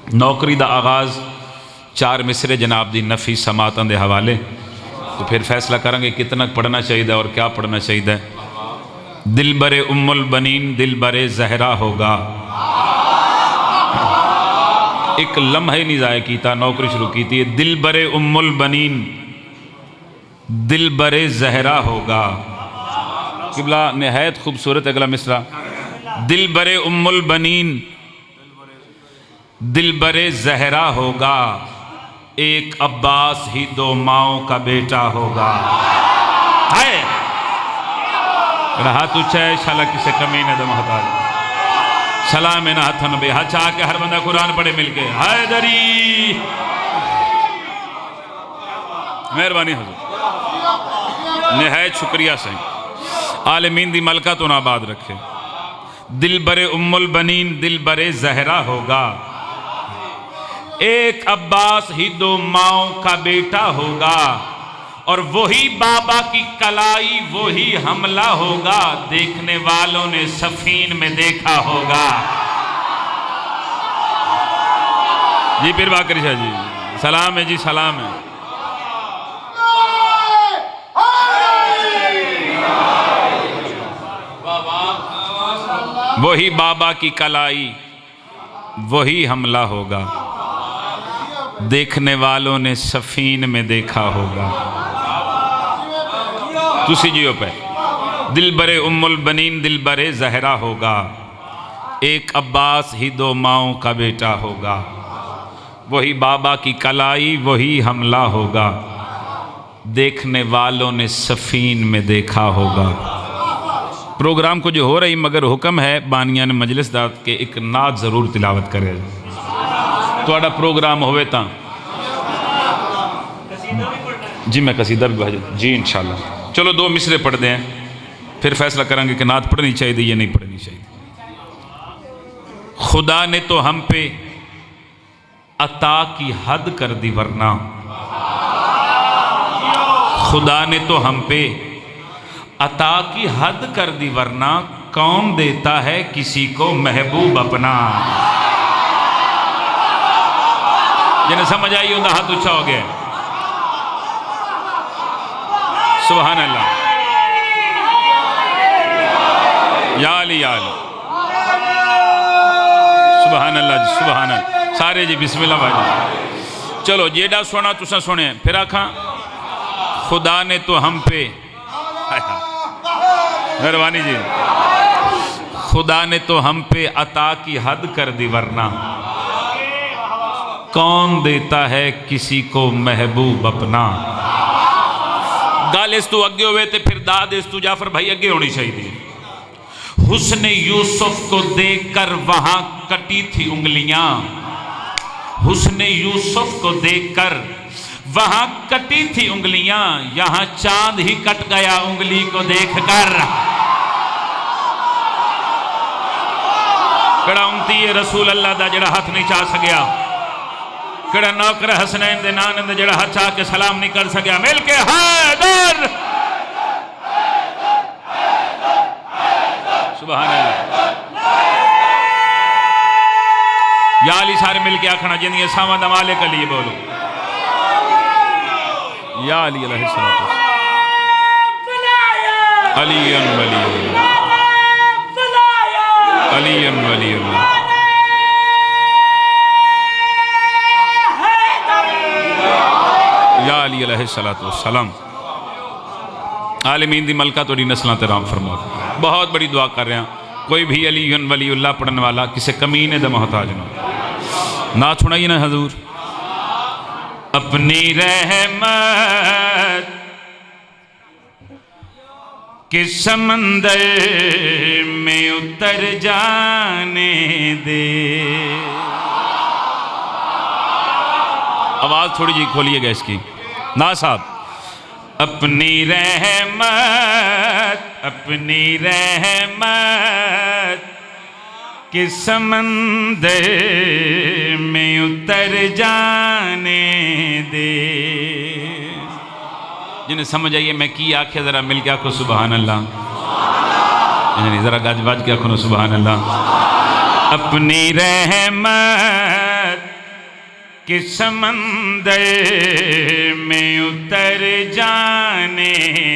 नौकरी का आगाज़ 4 मिसरे जनाब दी नफ़ी समातां दे हवाले, तो फिर फैसला करांगे कितना पढ़ना चाहिए और क्या पढ़ना चाहिए। दिल बरे उम्मुल बनीन दिल बरे जहरा होगा। एक लम्हा ही नहीं ज़ाया कीता, नौकरी शुरू की थी। दिल बरे उम्मुल बनीन दिल बरे जहरा होगा। किबला नहायत खूबसूरत अगला मिसरा। दिल बरे उम्मुल बनीन दिल बरे जहरा होगा, एक अब्बास ही 2 माओं का बेटा होगा। है हाथ ऊंचा है शाला किसे कमी ने दम हता सलाम ना हथन बे हाथ आके हर बंदा कुरान पढ़े मिलके हैदरी। मेहरबानी हुजूर, निहायत शुक्रिया से आलमीन दी मलका तो नाबाद रखे। दिल बरे उम्मुल बनीन दिल बरे जहरा होगा, एक अब्बास ही 2 माओं का बेटा होगा, और वही बाबा की कलाई वही हमला होगा, देखने वालों ने सफीन में देखा होगा। जी पीर बाकरी शाह जी सलाम है जी, सलाम है। वही बाबा की कलाई वही हमला होगा, देखने वालों ने सफीन में देखा होगा। तुसी जियो पे दिल बरे उम्मुल बनीन दिल बरे जहरा होगा, एक अब्बास ही 2 माओं का बेटा होगा, वही बाबा की कलाई वही हमला होगा, देखने वालों ने सफीन में देखा होगा। प्रोग्राम को जो हो रही मगर हुक्म है बानियान मजलिस दा के एक नात ज़रूर तिलावत करे। तो प्रोग्राम होवे ता जी मैं कसीदा भी भाज जी इंशाल्लाह। चलो 2 मिसरे पढ़ते हैं, फिर फैसला करेंगे कि नात पढ़नी चाहिए या नहीं पढ़नी चाहिए। खुदा ने तो हम पे अता की हद कर दी वरना, खुदा ने तो हम पे अता की हद कर दी वरना, कौन देता है किसी को महबूब अपना। जिन्हें समझ आई उनका हाथ ऊंचा हो गया। सुभान अल्लाह या अली या अली। सुभान अल्लाह जी सुभान अल्लाह। सारे जी बिस्मिल्लाह भाई। चलो जेड़ा सुना तुसा सुने फिर आखा खुदा ने तो हम पे मेहरबानी जी, खुदा ने तो हम पे अता की हद कर दी वरना, कौन देता है किसी को महबूब अपना। गल इस तू अगे होवे ते फिर दाद इस तू जाफर भाई अगे होनी चाहिए। हुस्ने यूसुफ को देखकर वहां कटी थी उंगलियां, हुस्ने यूसुफ को देखकर वहां कटी थी उंगलियां, यहां चांद ही कट गया उंगली को देखकर। कड़ा उमती है रसूल अल्लाह दा जड़ा हाथ नहीं चा सकिया, कड़ा नौकर हसनैन दे नानंद जड़ा हाथ चा के सलाम नहीं कर सकिया। मिल के हैदर सुभान अल्लाह या अली। सारे मिल के आखना जिंदगी सावा दा मालिक अली बोलो या अली अलैहिस्सलाम अलीयन वलीयुल्लाह अलीयन वलीयुल्लाह। या अली अलैहिस्सलातु वस्सलाम। आलमीन दी मलका तोड़ी नस्लां ते राम फरमा। बहुत बड़ी दुआ कर रहे हैं, कोई भी अलीयन वलीयुल्लाह पढ़ने वाला किसी कमीने दा मोहताज ना सुनाइए ना हजूर। अपनी रहमत के समंदर में उतर जाने दे। आवाज थोड़ी जी खोलिएगा इसकी ना साहब। अपनी रहमत के समंदर में उतर जाने दे। जिन्हें समझ आइए मैं की आखे जरा मिल के आखो सुबहान अल्लाह, जरा गज बज के आखो सुबहान अल्लाह। अपनी रहमत के समंदर में उतर जाने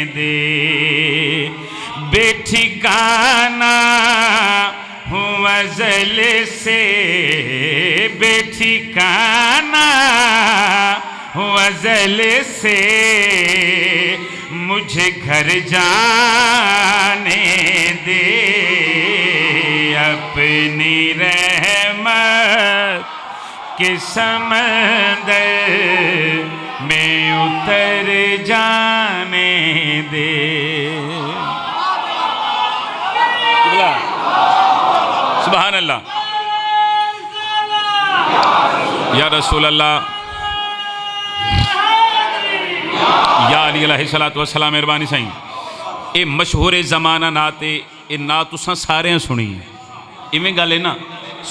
दे, बेठिकाना हूँ अज़ल से, बेठिकाना हूँ अज़ल से, मुझे घर जाने दे, अपनी रहमत के समंदर में उतर जाने दे। सुभान अल्लाह। या रसूल अल्लाह, या अली अलैहिस्सलातु वस्सलाम। मेहरबानी साईं, ये मशहूर ज़माना नात ये नात तुसां सारे सुनी है, इवें गल है ना।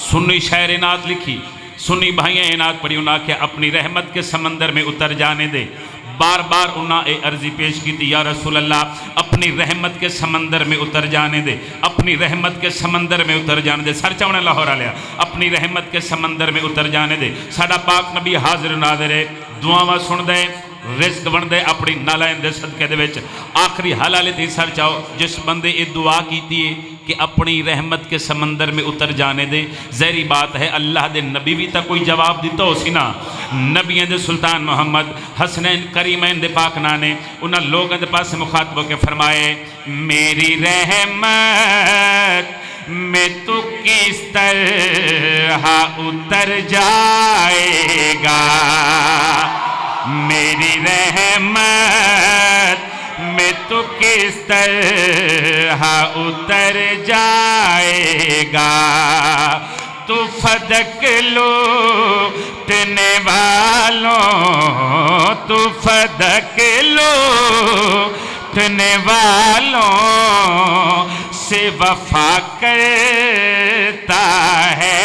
सुन्नी शायर नात लिखी, सुन्नी भाइयां नात पढ़ी, उन्हें आख्या अपनी रहमत के समंदर में उतर जाने दे। बार बार उन्हें ये अर्जी पेश की थी, या रसूल अल्लाह अपनी रहमत के समंदर में उतर जाने दे, अपनी रहमत के समंदर में उतर जाने दे। सर चावने लाहौर आलिया, अपनी रहमत के समंदर में उतर जाने दे। साडा पाक नबी हाजिर नाज़िर है, दुआवां सुन दे, रिज़्क बन दे अपनी नालैन दे सदके दे विच। आखिरी हल वाले ती सर चाओ, जिस बंदे ये दुआ की है कि अपनी रहमत के समंदर में उतर जाने दे, ज़हरी बात है अल्लाह दे नबी भी तो कोई जवाब दिता हो सी ना। नबियों दे सुल्तान मोहम्मद हसनैन करीमैन दे पाक नाने उन्होंने लोगों के पास मुखातब होकर फरमाए, मेरी रहमत में तू किस तरह उतर जाएगा, मेरी रहमत में तू किस तरह उतर जाएगा। तू फदक लूटने वालों, तू फदक लूटने वालों से वफा करता है,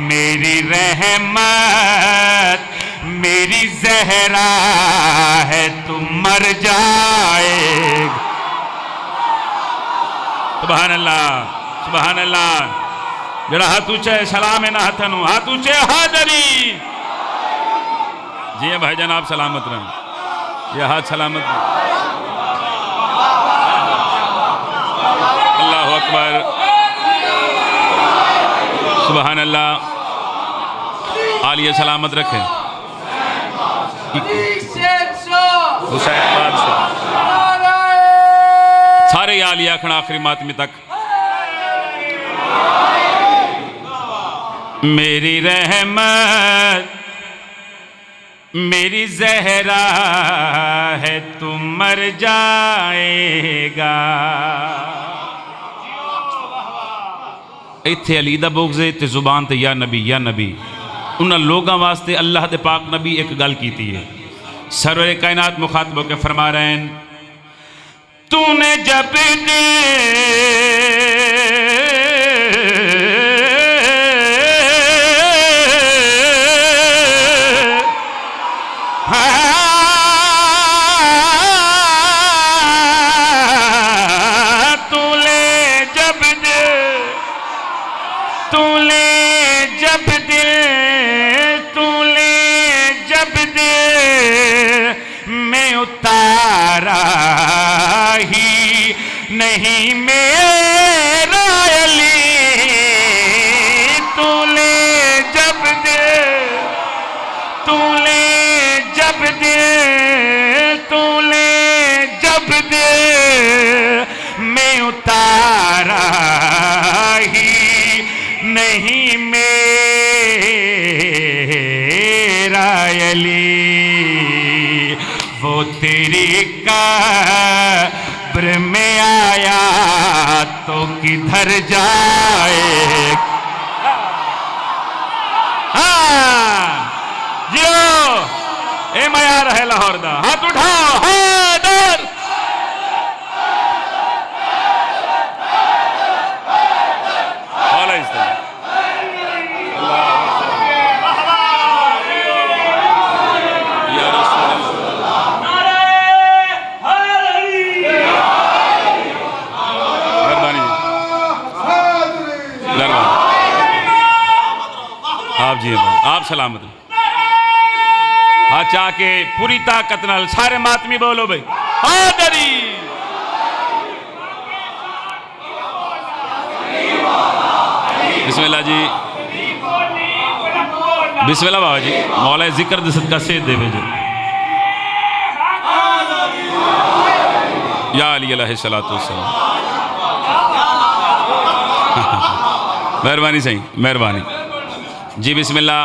मेरी रहमत मेरी ज़हरा है, तू मर जाएगा। सुभान अल्लाह, सुभान अल्लाह। जरा हाथ ऊंचा है, सलाम है ना हाथन, हाथ ऊंचे हादरी जी भाई जान, आप सलामत रहें, ये हाथ सलामत रहें। अल्लाह अकबर, सुभान अल्लाह। आलिया सलामत रखें। हुसैन सारे आलिया खड़ा आखिरी मातमी तक। मेरी रहमत मेरी ज़हरा है, तू मर जाएगा। इत्थे अली दा बुग़्ज़ ते ज़ुबान ते या नबी या नबी। उन्होंने लोगों वास्ते अल्लाह दे पाक नबी एक गल की है। सरवर कायनात मुखातब होकर फरमा रहे हैं, तूने जब दे नहीं मेरा अली, तूने जब दे, तूने जब दे, तूने जब दे, मैं उतारा ही नहीं मेरा अली। वो तेरी कब्र में आया तो किधर जाए। हाँ जियो ए माया रहे लाहौर दा, हाथ उठाओ, हैदर आप जी भाई, आप सलामत। हाँ चाह के पूरी ताकत नाल सारे मातमी बोलो भाई हादरी। बिस्मिल्लाह जी, बिस्मिल्लाह बाबा जी, मौला जिक्र दे सदका सेहत देवे जो। या अली अलैहिस्सलातु वस्सलाम। मेहरबानी सही, मेहरबानी जी। बिस्मिल्लाह।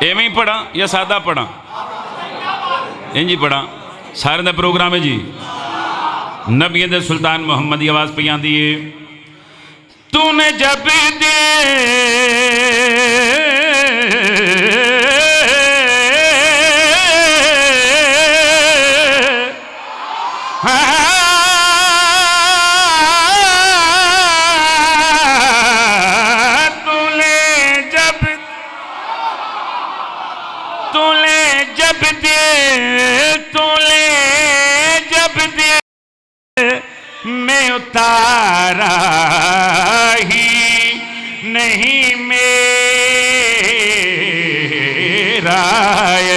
एवं ही पढ़ा या सादा पढ़ा? इंज ही पढ़ा। सारे का प्रोग्राम है जी। नबियों दे सुल्तान मुहम्मद की आवाज़ पी आती है। तूने जब दे मैं उतारा ही नहीं मेरा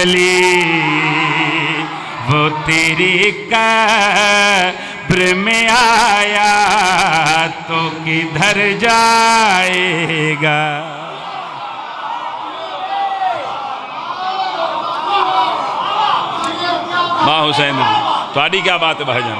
अली, वो तेरी कब्र में आया तो किधर जाएगा। माँ हुसैन, थोड़ी क्या बात है भाईजान।